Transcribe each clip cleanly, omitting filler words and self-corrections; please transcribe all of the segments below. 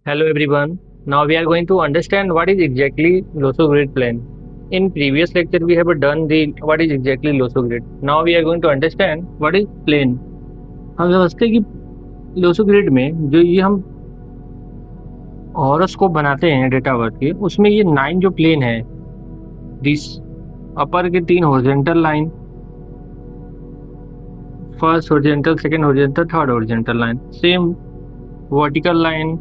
Hello everyone. Now we are going to understand what is exactly loso grid plane. In previous lecture we have done the what is exactly loso grid. Now we are going to understand what is plane. हम समझते हैं कि लोसो grid में जो ये हम horoscope बनाते हैं डेटा वर्क के उसमें ये 9 जो प्लेन है दिस अपर के 3 horizontal line first horizontal second horizontal third horizontal line same vertical line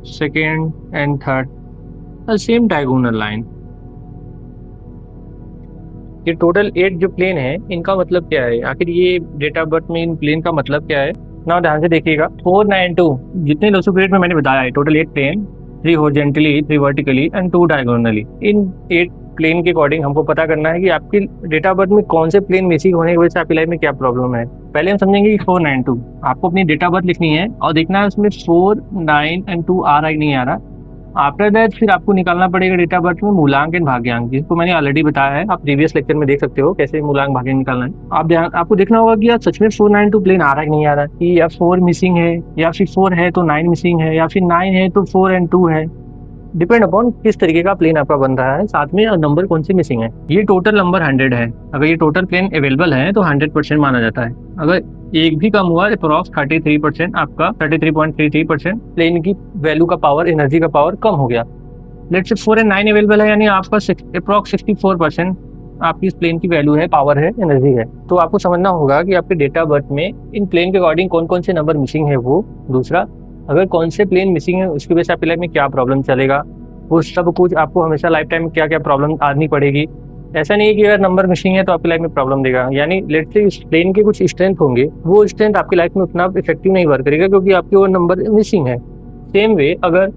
second and third same diagonal line ये टोटल 8 जो प्लेन है इनका मतलब क्या है आखिर ये डेट ऑफ बर्थ में इन प्लेन का मतलब क्या है ना ध्यान से देखिएगा 492 जितने लोसो पीरियड में मैंने बताया है total 8 plane 3 horizontally 3 vertically and 2 diagonally in 8 plane के अकॉर्डिंग हमको पता करना है कि आपकी डेट ऑफ बर्थ में कौन से प्लेन मिसिंग होने की वजह से आपकी लाइफ में क्या प्रॉब्लम है। पहले हम समझेंगे कि 492 आपको अपनी डेट ऑफ बर्थ लिखनी है और देखना है उसमें 4 9 एंड 2 आ रहा ही नहीं आ रहा। आफ्टर दैट फिर आपको निकालना पड़ेगा डेट ऑफ बर्थ में मूलांक एंड भाग्यांक जिसको मैंने ऑलरेडी बताया है। आप प्रीवियस लेक्चर में देख सकते हो कैसे मूलांक भाग्यांक निकालना है। आपको देखना होगा कि यार सच में 492 प्लेन आ रहा है कि नहीं आ रहा है, कि या 4 मिसिंग है या फिर 4 है तो 9 मिसिंग है या फिर 9 है तो 4 एंड 2 है। डिपेंड अपॉन किस तरीके का प्लेन आपका बन रहा है, साथ में नंबर कौन से मिसिंग है। ये टोटल नंबर 100 है। अगर ये टोटल प्लेन अवेलेबल है तो 100% माना जाता है। अगर एक भी कम हुआ अप्रॉक्स 33% आपका 33.33% प्लेन की वैल्यू का पावर एनर्जी का पावर कम हो गया। लेट्स से 4 एंड 9 अवेलेबल है यानी आपका अप्रॉक्स 64% आपकी इस प्लेन की वैल्यू है, पावर है, एनर्जी है। तो आपको समझना होगा कि आपके डेट ऑफ बर्थ में इन प्लेन के अकॉर्डिंग कौन कौन से नंबर मिसिंग है। वो दूसरा, अगर कौन से प्लेन मिसिंग है उसकी वजह से आपकी लाइफ में क्या प्रॉब्लम चलेगा, वो सब कुछ आपको हमेशा लाइफ टाइम में क्या क्या प्रॉब्लम आनी पड़ेगी। ऐसा नहीं है कि अगर नंबर मिसिंग है तो आपकी लाइफ में प्रॉब्लम देगा, यानी लेट्स से इस प्लेन के कुछ स्ट्रेंथ होंगे, वो स्ट्रेंथ आपकी लाइफ में उतना इफेक्टिव नहीं वर्क करेगा क्योंकि आपके वो नंबर मिसिंग है। सेम वे अगर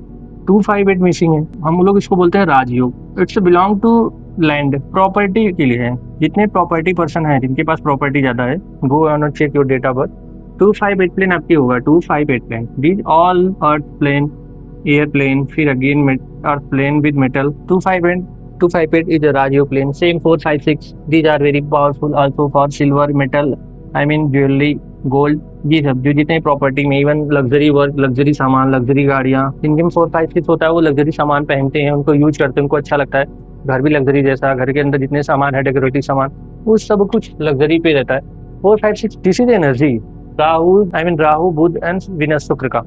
258 मिसिंग है, हम लोग इसको बोलते हैं Rajyog. It's belong to land, property के लिए है। जितने प्रॉपर्टी पर्सन है जिनके पास प्रॉपर्टी ज्यादा है, go on check your date of birth. 258 plane आपकी होगा, 258 plane these all earth plane, air plane, फिर again earth plane with metal. 258 is a Raju plane. Same 456. These are very powerful also for silver, metal, I mean jewelry, gold. ये सब जो जितने property में, even luxury work, luxury सामान, luxury गाड़ियाँ, जिनके में 456 होता है वो लग्जरी सामान पहनते हैं, उनको यूज करते हैं, उनको अच्छा लगता है। घर भी लग्जरी जैसा, घर के अंदर जितने सामान है डेकोरेटिव सामान, वो सब कुछ लग्जरी पे रहता है। 456 this is energy. Rahu Budh and Venus Shukra का,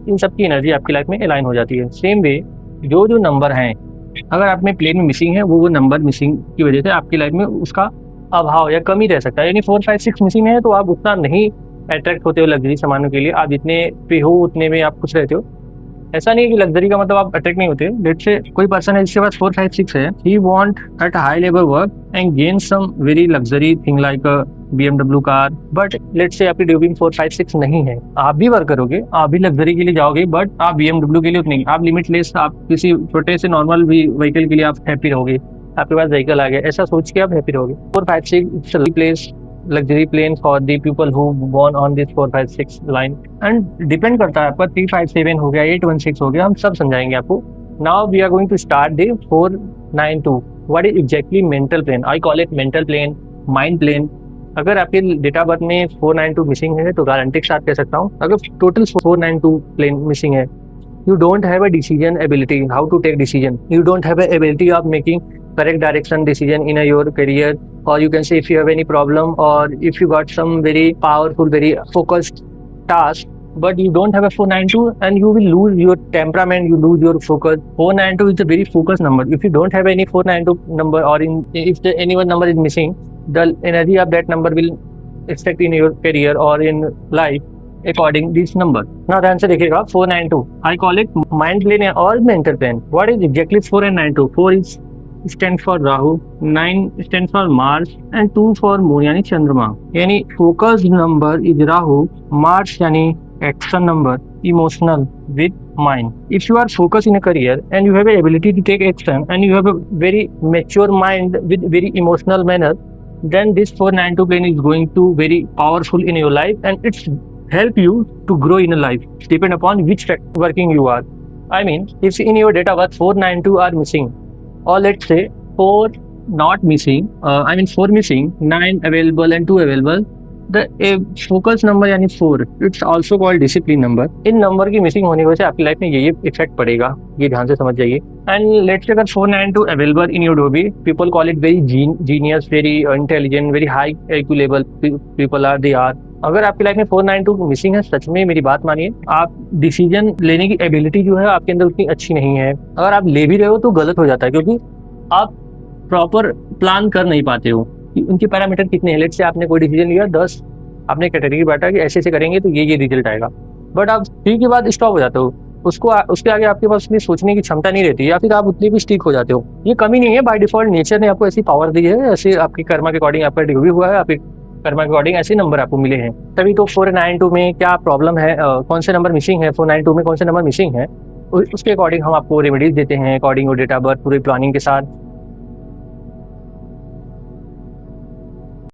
इन सब की एनर्जी आपकी लाइफ में अलाइन हो जाती है। सेम वे जो जो नंबर हैं अगर आप में प्लेन में मिसिंग है, वो नंबर मिसिंग की वजह से आपकी लाइफ में उसका अभाव या कमी रह सकता है। यानी 4 5 6 मिसिंग है तो आप उतना नहीं अट्रैक्ट होते हो लग्जरी सामानों के लिए। आप जितने पे हो उतने में आप खुश रहते हो। ऐसा नहीं है कि लग्जरी का मतलब आप अट्रैक्ट नहीं होते। लेट्स से कोई पर्सन है जिसके पास 4 5 6 है, he want at high level work and gain some very luxury thing like BMW car, but let's say आपकी ड्यूबिंग 4 5 6 नहीं है। आप भी वर्क करोगे, आप भी लग्जरी के लिए जाओगे, बट आप BMW के लिए उतनी, आप लिमिटलेस, आप किसी छोटे से नॉर्मल भी व्हीकल के लिए आप हैप्पी रहोगे। आपके पास व्हीकल आ गया, ऐसा सोच के आप हैप्पी रहोगे। 4 5 6 place luxury plane for the people who born on this 4 5 6 line. And depend करता है आपका 357 हो गया, 816 हो गया, हम सब समझाएंगे आपको। Now we are going to start the 492। What is exactly mental plane? I call it mental plane, mind plane. अगर आपके डेट ऑफ बर्थ में 492 मिसिंग है तो गारंटी के साथ कह सकता हूँ, अगर टोटल 492 प्लेन मिसिंग है, you don't have a decision ability, how to take decision, you don't have a ability of making correct direction decision in your career, or you can say if you have any problem or if you got some very powerful, very focused task, but you don't have a 492, and you will lose your temperament, you lose your focus. 492 is a very focused number. If you don't have any 492 number, or if any one number is missing, the energy of that number will affect in your career or in life according this number. Now the answer देखिएगा 492. I call it mind plane or mental plane. What is exactly 4 and 92? 4 is stands for Rahu, 9 stands for Mars, and 2 for Moon यानी चंद्रमा। यानी focus number is Rahu, Mars यानी action number, emotional with mind. If you are focused in a career and you have a ability to take action and you have a very mature mind with very emotional manner, then this 492 plane is going to very powerful in your life, and it's help you to grow in a life. Depend upon which working you are. I mean, if in your data birth 492 are missing, or let's say 4 not missing, 4 missing, 9 available and 2 available, the focus number यानी 4 it's also called discipline number. In number की missing होने की वजह से आपकी life में ये effect पड़ेगा, ये ध्यान से समझ जाइए। एंड लेट्स से अगर 492 अवेलेबल इन योर डोबी, people call it very genius, very intelligent, very high IQ level people are they are. अगर आपकी लाइफ में 492 मिसिंग है, सच में मेरी बात मानिए, आप डिसीजन लेने की एबिलिटी जो है आपके अंदर उतनी अच्छी नहीं है। अगर आप ले भी रहे हो तो गलत हो जाता है, क्योंकि आप प्रॉपर प्लान कर नहीं पाते हो कि उनके पैरामीटर कितने हैं। लेट्स से आपने कोई डिसीजन लिया, 10 आपने कैटेगरी बांटा कि ऐसे ऐसे करेंगे तो ये रिजल्ट आएगा, बट आप 3 के बाद स्टॉप हो जाते हो। उसके आगे आपके पास उतनी सोचने की क्षमता नहीं रहती, या फिर आप उतने भी स्टिक हो जाते हो। ये कमी नहीं है, बाय डिफॉल्ट नेचर ने आपको ऐसी पावर दी है, ऐसे आपकी कर्मा के अकॉर्डिंग आपका डिग्री हुआ है, आपके कर्मा के अकॉर्डिंग ऐसे नंबर आपको मिले हैं। तभी तो 492 में क्या प्रॉब्लम है, कौन से नंबर मिसिंग है, 492 में कौन से नंबर मिसिंग है, उसके अकॉर्डिंग हम आपको रेमेडीज देते हैं, अकॉर्डिंग डेट ऑफ बर्थ पूरी प्लानिंग के साथ।